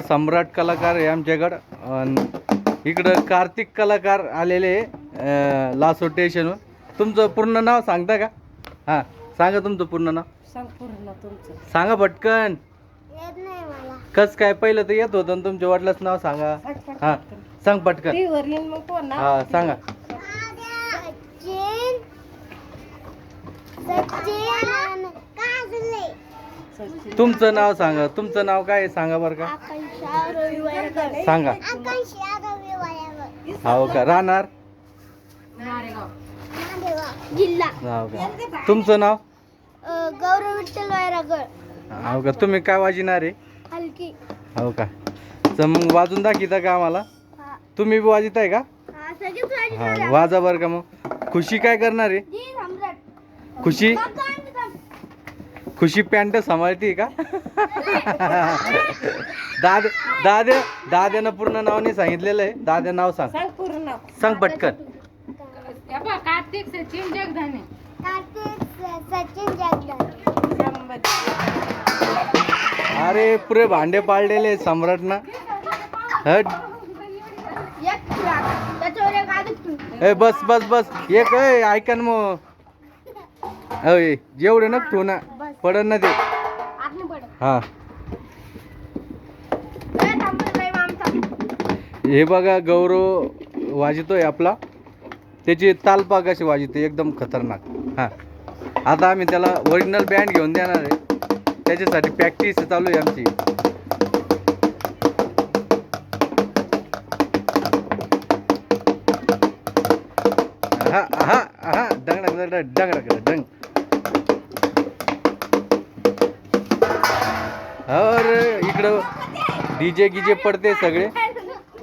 सम्राट कलाकार आहे आमच्याकडं. इकडं कार्तिक कलाकार आलेले लासो स्टेशनवर. तुमचं पूर्ण नाव सांगता का? हां सांगा तुमचं पूर्ण नाव. सांग पूर्ण तुमचं. सांगा पटकन. येत नाही मला. कस काय पहिलं तर येत होतं ना. तुमच्या वडिलाचं नाव सांगा. हां सांग पटकन. टीव्हीवर येईन मग कोण ना. हां सांगा. सचिन सचिन काजले. तुमचं नाव सांगा. तुमचं नाव काय आहे सांगा बरं का. आकांक्षा रवी वायकर. सांगा. आकांक्षा रवी वायकर. हो का. राहणार नांदेगाव जिल्हा. हो का. तुमचं नाव. गौरव विठ्ठल वायरागळ. हो का. तुम्ही काय वाजणार आहे? हलकी. हो का. तर मग वाजून दाखिता का आम्हाला. हा तुम्ही बी वाजित आहे का? हा सगळी हा वाजा बरं का. मग खुशी काय करणार आहे? जी सम्राट. खुशी खुशी पॅन्ट सांभाळते का? दाद्यानं पूर्ण नाव नाही सांगितलेलं आहे. दाद्या नाव सांग. सांग पूर्ण नाव. सांग पटकन. कार्तिक सचिन जगदाने. कार्तिक सचिन जगदाने. अरे पुरे भांडे पाळलेले सम्राटना. हट. त्याच्यावर एक आदित्य. ए बस बस बस. एक ऐका ना मग. अय जेवढे नक ठेवू ना. पडन ना ते. आतनं पड. हा ए थांबलं बाई मामचा. हे बघा गौरव वाजतोय आपला. त्याची तालपा कशी वाजते एकदम खतरनाक. हां आता आम्ही त्याला ओरिजिनल बँड घेऊन देणार आहे. त्याच्यासाठी प्रॅक्टिस चालू आहे आमची. हा हा हा डंग डंग डंग डंग डंग. और इकडं डीजे गिजे पडते सगळे.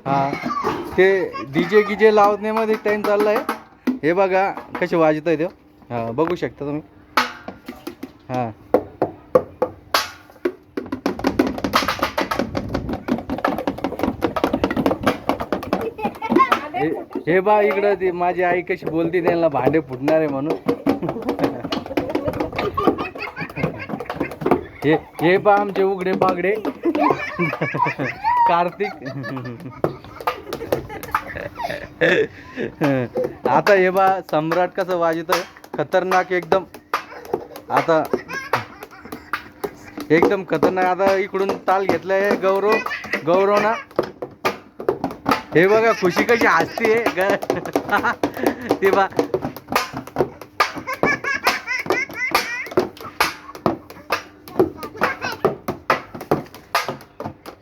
हां ते डीजे गिजे लावण्यामध्ये टाइम चाललाय. हे बघा कसे वाजत आहे ते. हां बघू शकता तुम्ही. हां हे बा इकडं ती माझी आई कशी बोलते त्यांना भांडे फुटणार आहे म्हणून. हे बा आमचे उघडे पागडे कार्तिक. आता हे बा सम्राट कसं वाजतोय खतरनाक एकदम. आता एकदम खतरनाक. आता इकडून ताल घेतलाय गौरव ना. हे बघा खुशी कशी हसते ते बा.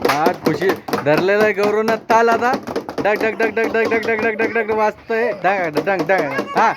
हा खुशी धरलेला आहे गौरव ना ताल. आता डग डग डग डग डग डग डग डग डग डग वाजतोय. डग डग डग. हा